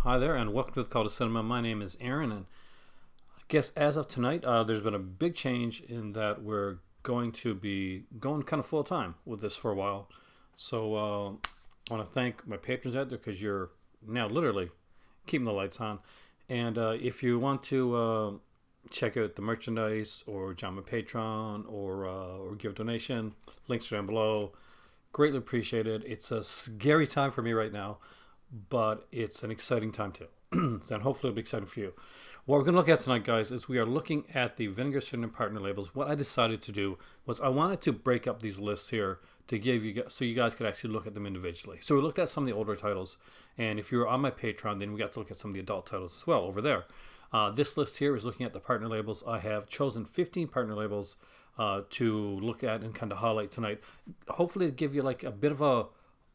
Hi there, and welcome to the Call to Cinema. My name is Aaron, and I guess as of tonight, there's been a big change in that we're going to be going kind of full time with this for a while. So I want to thank my patrons out there because you're now literally keeping the lights on. And if you want to check out the merchandise or join my Patreon or give a donation, links are down below. Greatly appreciated. It's a scary time for me right now, but it's an exciting time too. And hopefully it'll be exciting for you. What we're going to look at tonight, guys, is we are looking at the Vinegar Syndrome partner labels. What I decided to do was I wanted to break up these lists here to give you so you guys could actually look at them individually. So we looked at some of the older titles, and if you're on my Patreon, then we got to look at some of the adult titles as well over there. This list here is looking at the partner labels. I have chosen 15 partner labels to look at and kind of highlight tonight. Hopefully to give you like a bit of a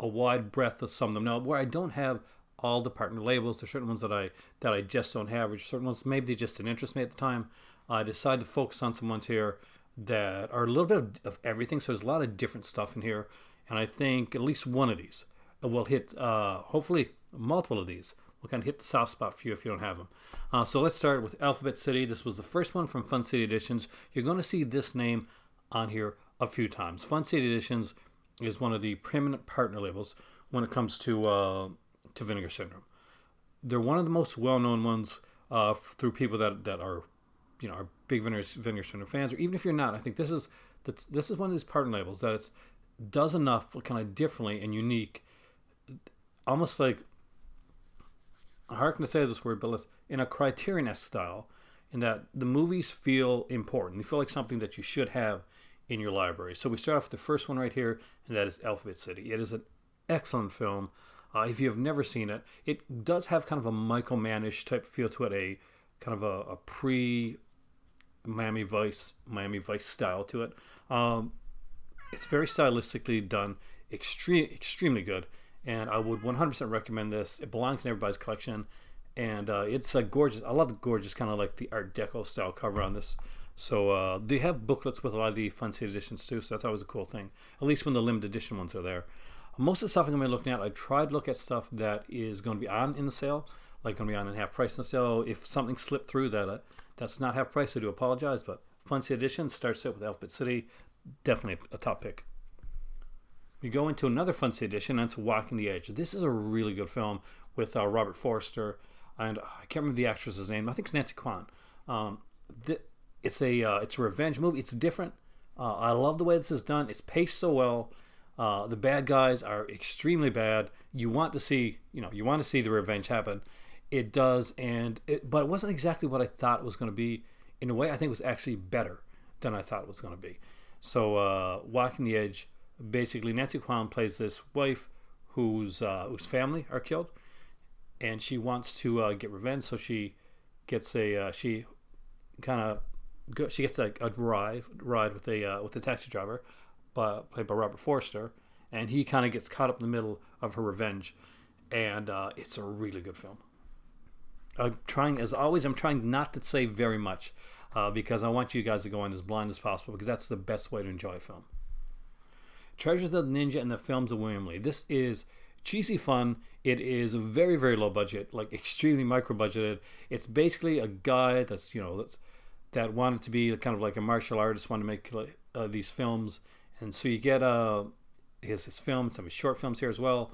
wide breadth of some of them. Now, where I don't have all the partner labels, there's certain ones that I just don't have, or certain ones maybe they just didn't interest me at the time. I decided to focus on some ones here that are a little bit of everything. So there's a lot of different stuff in here, and I think at least one of these will hit. Hopefully, multiple of these will kind of hit the soft spot for you if you don't have them. So let's start with Alphabet City. This was the first one from Fun City Editions. You're going to see this name on here a few times. Fun City Editions is one of the preeminent partner labels when it comes to Vinegar Syndrome. They're one of the most well-known ones through people that are, are big Vinegar Syndrome fans, or even if you're not. I think this is one of these partner labels that it does enough kind of differently and unique, almost like, I hearken to say this word, but in a Criterion-esque style, in that the movies feel important. They feel like something that you should have in your library. So we start off with the first one right here, and that is Alphabet City. It is an excellent film. If you have never seen it, it does have kind of a Michael Mann-ish type feel to it, a kind of a pre-Miami Vice style to it. It's very stylistically done, extremely good, and I would 100% recommend this. It belongs in everybody's collection, and it's gorgeous. I love the gorgeous kind of like the Art Deco style cover on this. So they have booklets with a lot of the Fun City editions too, so that's always a cool thing, at least when the limited edition ones are there. Most of the stuff I'm going to be looking at, I tried to look at stuff that is going to be on in the sale, like going to be on in half price in the sale. If something slipped through that's not half price, I do apologize, but Fun City Edition starts out with Alphabet City, definitely a top pick. We go into another Fun City Edition, and it's Walking the Edge. This is a really good film with Robert Forster, and I can't remember the actress's name. I think it's Nancy Kwan. It's a revenge movie. It's different. I love the way this is done. It's paced so well. The bad guys are extremely bad. You want to see the revenge happen. It does, but it wasn't exactly what I thought it was going to be. In a way, I think it was actually better than I thought it was going to be. So, Walking the Edge. Basically, Nancy Kwan plays this wife whose family are killed, and she wants to get revenge. So she gets a ride with a taxi driver, played by Robert Forster, and he kind of gets caught up in the middle of her revenge, and it's a really good film. I'm trying not to say very much because I want you guys to go in as blind as possible, because that's the best way to enjoy a film. Treasures of the Ninja and the Films of William Lee. This is cheesy fun. It is very, very low budget, like extremely micro budgeted. It's basically a guy that wanted to be kind of like a martial artist, wanted to make these films, and so you get his films, some of his short films here as well.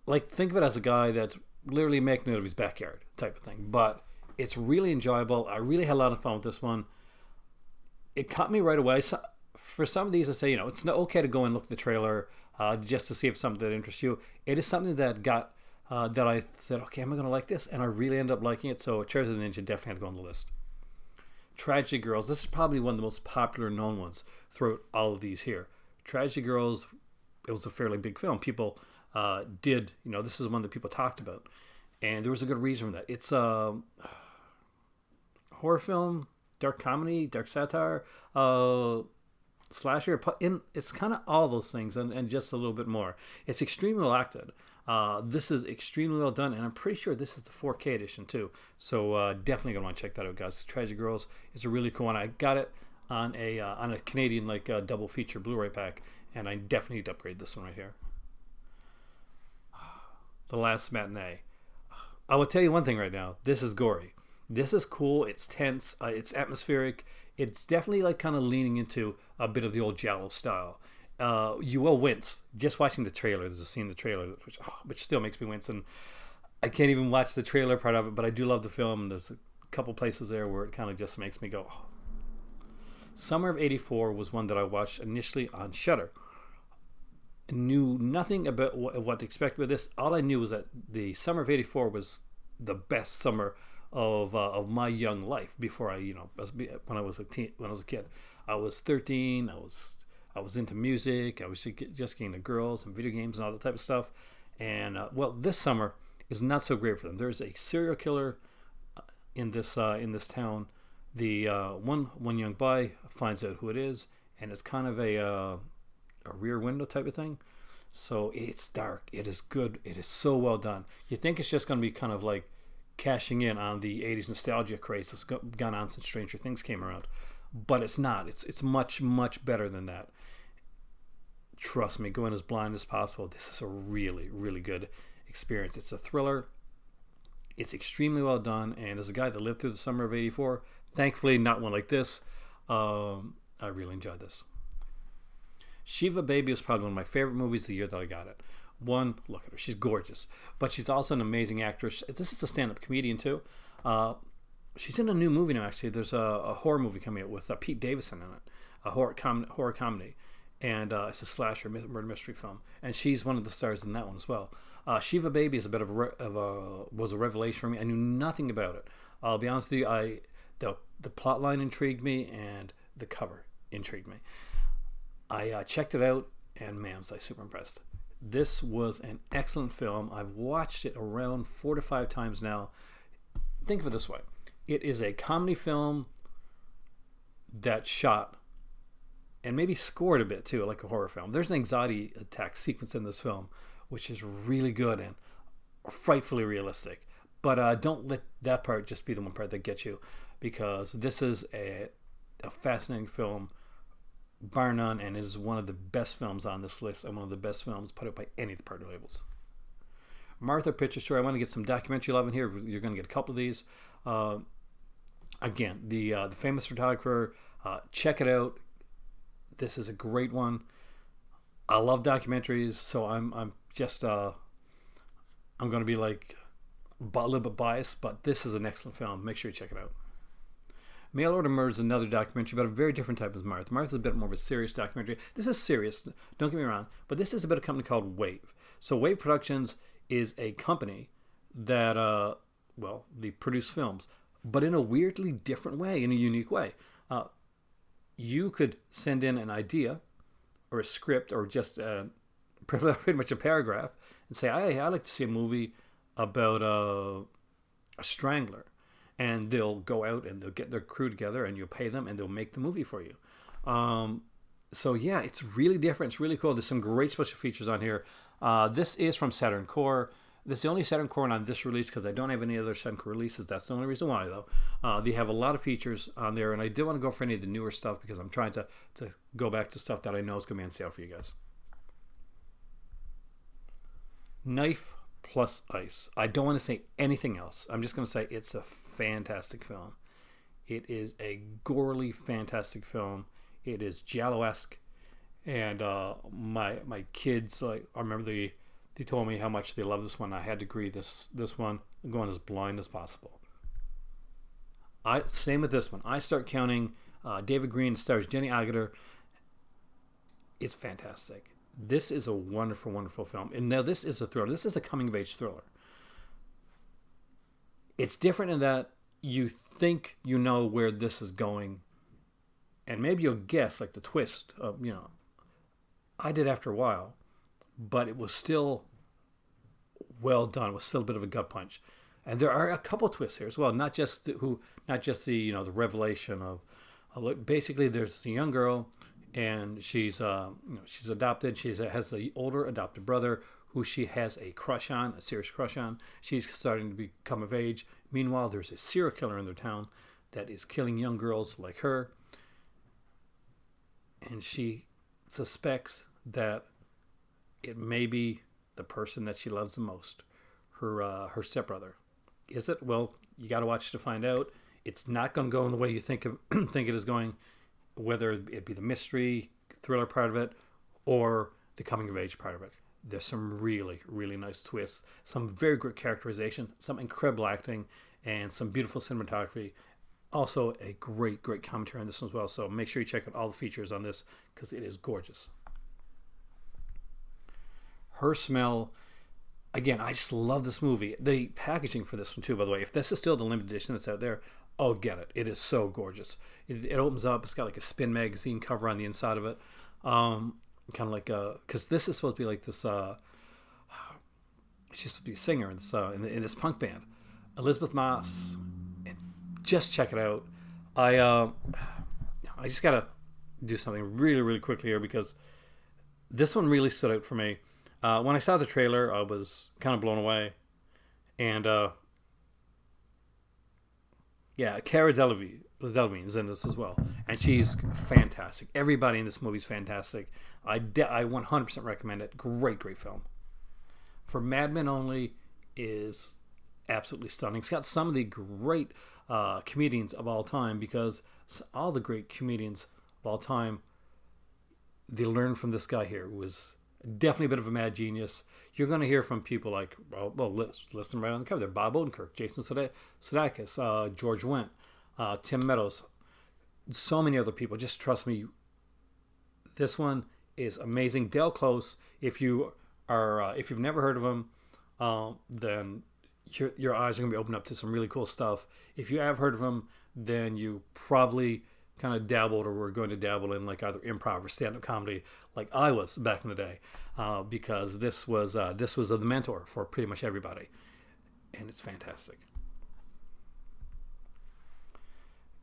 Like, think of it as a guy that's literally making it out of his backyard type of thing. But it's really enjoyable. I really had a lot of fun with this one. It caught me right away. So, for some of these, I say, it's not okay to go and look at the trailer just to see if something that interests you. It is something that got that I said, okay, am I going to like this? And I really ended up liking it. So Treasures of the Ninja definitely had to go on the list. Tragedy Girls. This is probably one of the most popular known ones throughout all of these here. Tragedy Girls, it was a fairly big film. People this is one that people talked about. And there was a good reason for that. It's a horror film, dark comedy, dark satire, slasher. It's kind of all those things and just a little bit more. It's extremely well acted. This is extremely well done, and I'm pretty sure this is the 4K edition too. So definitely gonna want to check that out, guys. Tragedy Girls is a really cool one. I got it on a Canadian double feature Blu-ray pack, and I definitely need to upgrade this one right here. The Last Matinee. I will tell you one thing right now. This is gory. This is cool. It's tense. It's atmospheric. It's definitely like kind of leaning into a bit of the old Giallo style. You will wince just watching the trailer. There's a scene in the trailer which still makes me wince, and I can't even watch the trailer part of it. But I do love the film. There's a couple places there where it kind of just makes me go. Oh. Summer of '84 was one that I watched initially on Shudder. Knew nothing about what to expect with this. All I knew was that the summer of '84 was the best summer of my young life. Before when I was a kid, I was 13. I was into music. I was just getting the girls and video games and all that type of stuff. And this summer is not so great for them. There's a serial killer in this town. The one young boy finds out who it is, and it's kind of a rear window type of thing. So it's dark. It is good. It is so well done. You think it's just going to be kind of like cashing in on the 80s nostalgia craze that's gone on since Stranger Things came around. But it's not. It's much, much better than that. Trust me, go in as blind as possible. This is a really, really good experience. It's a thriller. It's extremely well done. And as a guy that lived through the summer of '84, thankfully not one like this, I really enjoyed this. Shiva Baby is probably one of my favorite movies the year that I got it. One, look at her. She's gorgeous. But she's also an amazing actress. This is a stand-up comedian, too. She's in a new movie now, actually. There's a horror movie coming out with Pete Davidson in it. A horror comedy. And it's a slasher murder mystery film. And she's one of the stars in that one as well. Shiva Baby is a bit was a revelation for me. I knew nothing about it. I'll be honest with you. The plot line intrigued me, and the cover intrigued me. I checked it out, and man, was I super impressed. This was an excellent film. I've watched it around 4 to 5 times now. Think of it this way. It is a comedy film that shot and maybe scored a bit too, like a horror film. There's an anxiety attack sequence in this film, which is really good and frightfully realistic. But don't let that part just be the one part that gets you, because this is a fascinating film, bar none, and it is one of the best films on this list and one of the best films put out by any of the party labels. Martha Picture Story. I want to get some documentary love in here. You're going to get a couple of these. Again, the famous photographer. Check it out. This is a great one. I love documentaries, so I'm just I'm going to be like a little bit biased, but this is an excellent film. Make sure you check it out. Mail Order Murder is another documentary, but a very different type of Martha. Martha's a bit more of a serious documentary. This is serious, don't get me wrong, but this is about a company called Wave. So Wave Productions is a company that, they produce films, but in a weirdly different way, in a unique way. You could send in an idea or a script or just pretty much a paragraph and say, I'd like to see a movie about a strangler. And they'll go out and they'll get their crew together and you'll pay them and they'll make the movie for you. So yeah, it's really different. It's really cool. There's some great special features on here. This is from Saturn Core. This is the only Saturn Core on this release because I don't have any other Saturn Core releases. That's the only reason why, though. They have a lot of features on there, and I did want to go for any of the newer stuff because I'm trying to go back to stuff that I know is going to be on sale for you guys. Knife Plus Ice. I don't want to say anything else. I'm just going to say it's a fantastic film. It is a gorely fantastic film. It is Giallo-esque, and my kids, like, I remember they told me how much they love this one. I had to agree. This one, I'm going as blind as possible. Same with this one. I start counting. David Green stars Jenny Agutter. It's fantastic. This is a wonderful, wonderful film. And now this is a thriller. This is a coming-of-age thriller. It's different in that you think you know where this is going, and maybe you'll guess, like, the twist of, I did after a while, but it was still well done. It was still a bit of a gut punch. And there are a couple twists here as well, not just the the revelation of basically there's a young girl, and she's adopted. She has the older adopted brother who she has a crush on, a serious crush on. She's starting to become of age. Meanwhile, there's a serial killer in their town that is killing young girls like her, and she suspects that it may be the person that she loves the most, her stepbrother. Is it? Well, you got to watch to find out. It's not going to go in the way you think think it is going, whether it be the mystery thriller part of it or the coming of age part of it. There's some really, really nice twists, some very good characterization, some incredible acting, and some beautiful cinematography. Also, a great, great commentary on this one as well. So make sure you check out all the features on this because it is gorgeous. Her Smell. Again, I just love this movie. The packaging for this one too, by the way. If this is still the limited edition that's out there, oh, get it. It is so gorgeous. It opens up. It's got like a Spin magazine cover on the inside of it. Kind of like because this is supposed to be like this. She's supposed to be a singer in this punk band, Elizabeth Moss. And just check it out. I just gotta do something really, really quickly here because this one really stood out for me. When I saw the trailer, I was kind of blown away. And, Cara Delevingne is in this as well. And she's fantastic. Everybody in this movie is fantastic. I 100% recommend it. Great, great film. For Mad Men only is absolutely stunning. It's got some of the great comedians of all time because all the great comedians of all time, they learned from this guy here who was definitely a bit of a mad genius. You're going to hear from people like, listen right on the cover there, Bob Odenkirk, Jason Sudeikis, George Wendt, Tim Meadows, so many other people. Just trust me, this one is amazing. Dale Close, if you've never heard of him, then your eyes are going to be opened up to some really cool stuff. If you have heard of him, then you probably kind of dabbled or were going to dabble in like either improv or stand-up comedy like I was back in the day, because this was the mentor for pretty much everybody, and it's fantastic.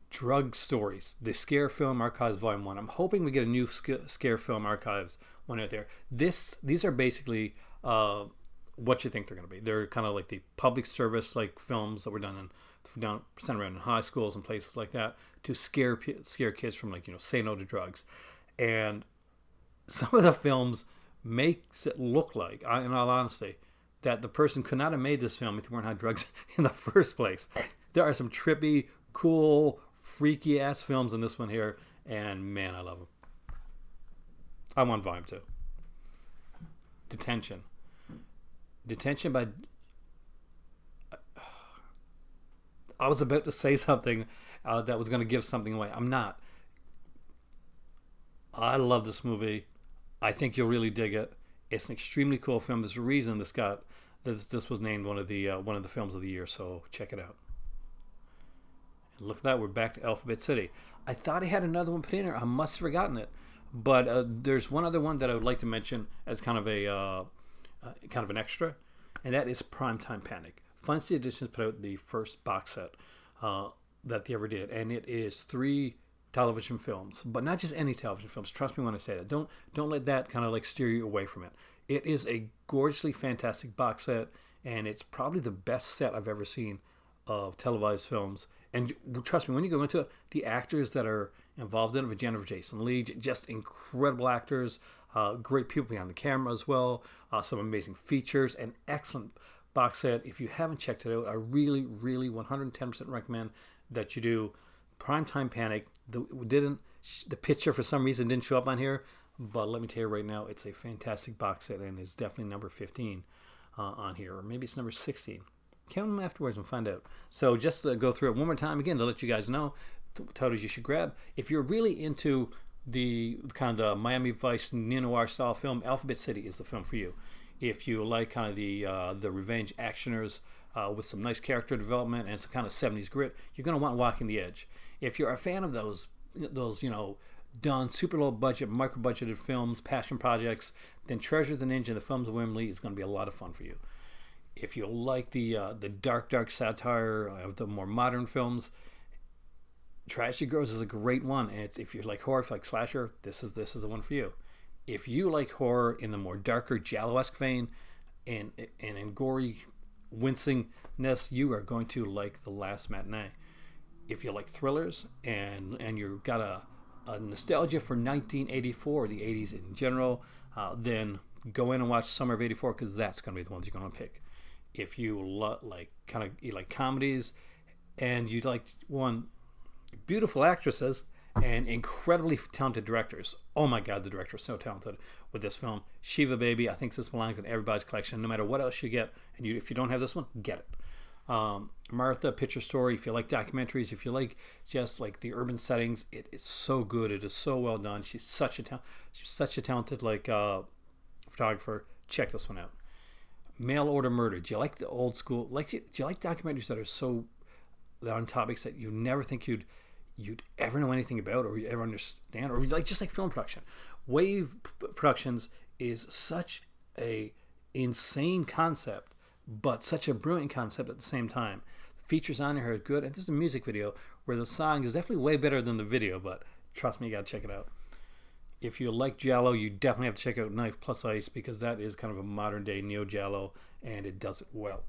Drug Stories, the Scare Film Archives Volume 1. I'm hoping we get a new Scare Film Archives one out there. These are basically what you think they're going to be. They're kind of like the public service like films that were done sent around in high schools and places like that to scare kids from say no to drugs. And some of the films makes it look like, in all honesty, that the person could not have made this film if they weren't on drugs in the first place. There are some trippy, cool, freaky ass films in this one here, and man, I love them. I'm on Volume 2. Detention by... I was about to say something that was going to give something away. I'm not. I love this movie. I think you'll really dig it. It's an extremely cool film. There's a reason this was named one of the films of the year. So check it out. And look at that. We're back to Alphabet City. I thought I had another one put in there. I must have forgotten it. But there's one other one that I would like to mention as kind of an extra, and that is Primetime Panic. Fancy Editions put out the first box set that they ever did, and it is 3 television films, but not just any television films. Trust me when I say that. Don't let that kind of like steer you away from it. It is a gorgeously fantastic box set, and it's probably the best set I've ever seen of televised films. And trust me, when you go into it, the actors that are involved in it, Jennifer Jason Leigh, just incredible actors, great people behind the camera as well, some amazing features, and excellent box set. If you haven't checked it out, I really, really 110% recommend that you do. Primetime Panic. The picture for some reason didn't show up on here, but let me tell you right now, it's a fantastic box set, and it's definitely number 15 on here, or maybe it's number 16. Count them afterwards and find out. So just to go through it one more time again to let you guys know titles you should grab. If you're really into the kind of the Miami Vice neo-noir style film, Alphabet City is the film for you. If you like kind of the revenge actioners with some nice character development and some kind of 70s grit, you're going to want Walking the Edge. If you're a fan of those done super low budget, micro budgeted films, passion projects, then Treasure the Ninja and the Films of Wimley is going to be a lot of fun for you. If you like the dark satire of the more modern films, Trashy Girls is a great one. And if you like horror, if you like slasher, this is the one for you. If you like horror in the more darker Giallo-esque vein and in gory wincingness, you are going to like The Last Matinee. If you like thrillers and you've got a nostalgia for 1984, the 80s in general, then go in and watch Summer of '84 because that's going to be the ones you're going to pick. If you you like comedies, and you like one, beautiful actresses and incredibly talented directors. Oh my God, the director is so talented with this film. Shiva Baby, I think this belongs in everybody's collection. No matter what else you get, and if you don't have this one, get it. Martha, Picture Story. If you like documentaries, if you like just like the urban settings, it is so good. It is so well done. She's such a talented photographer. Check this one out. Mail Order Murder. Do you like the old school? Do you like documentaries that are on topics that you never think you'd ever know anything about, or you ever understand, or just like film production? Wave Productions is such a insane concept, but such a brilliant concept at the same time. The features on here are good, and this is a music video where the song is definitely way better than the video, but trust me, you gotta check it out. If you like Giallo, you definitely have to check out Knife Plus Ice, because that is kind of a modern day Neo Giallo, and it does it well.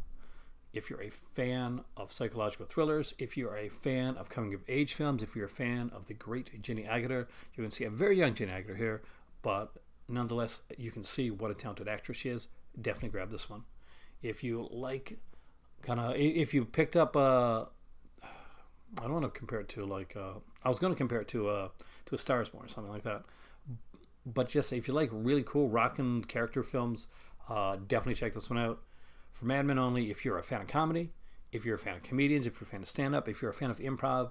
If you're a fan of psychological thrillers, if you're a fan of coming of age films, if you're a fan of the great Jenny Agutter, you can see a very young Jenny Agutter here, but nonetheless, you can see what a talented actress she is. Definitely grab this one. If you like if you picked up I don't want to compare it to I was going to compare it to A Star Is Born or something like that, but just if you like really cool rockin' character films, definitely check this one out. For Mad Men Only, if you're a fan of comedy, if you're a fan of comedians, if you're a fan of stand-up, if you're a fan of improv,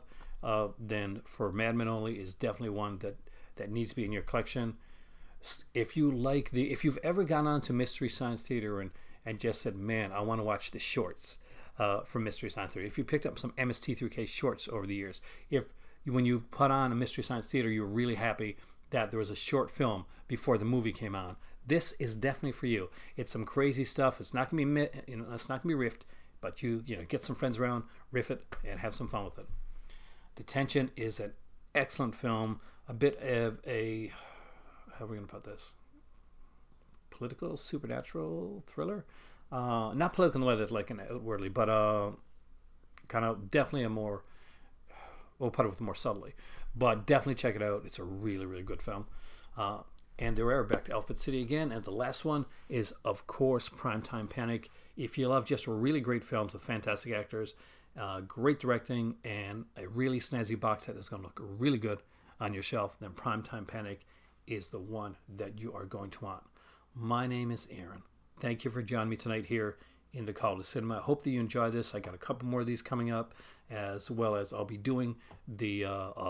then for Mad Men Only is definitely one that needs to be in your collection. If you've ever gone on to Mystery Science Theater and just said, man, I want to watch the shorts from Mystery Science Theater. If you picked up some MST3K shorts over the years, when you put on a Mystery Science Theater, you were really happy that there was a short film before the movie came on, this is definitely for you. It's some crazy stuff. It's not gonna be it's not gonna be riffed, but you get some friends around, riff it, and have some fun with it. Detention is an excellent film. A bit of a, how are we gonna put this? Political, supernatural thriller. Not political in the way that's like an outwardly, but kind of definitely a more, we'll put it with more subtly, but definitely check it out. It's a really, really good film. And there we are, back to Alphabet City again. And the last one is, of course, Primetime Panic. If you love just really great films with fantastic actors, great directing, and a really snazzy box set that's going to look really good on your shelf, then Primetime Panic is the one that you are going to want. My name is Aaron. Thank you for joining me tonight here in the Call to Cinema. I hope that you enjoy this. I got a couple more of these coming up, as well as I'll be doing the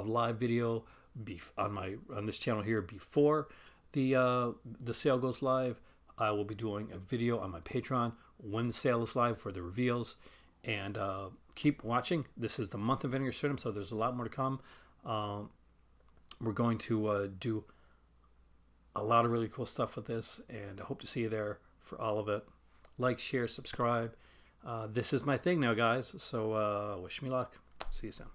live video on this channel here before the sale goes live. I will be doing a video on my Patreon when the sale is live for the reveals, and keep watching. This is the month of Vinegar Cinema, so there's a lot more to come. We're going to do a lot of really cool stuff with this, and I hope to see you there for all of it. Like, share, subscribe. This is my thing now, guys, so wish me luck. See you soon.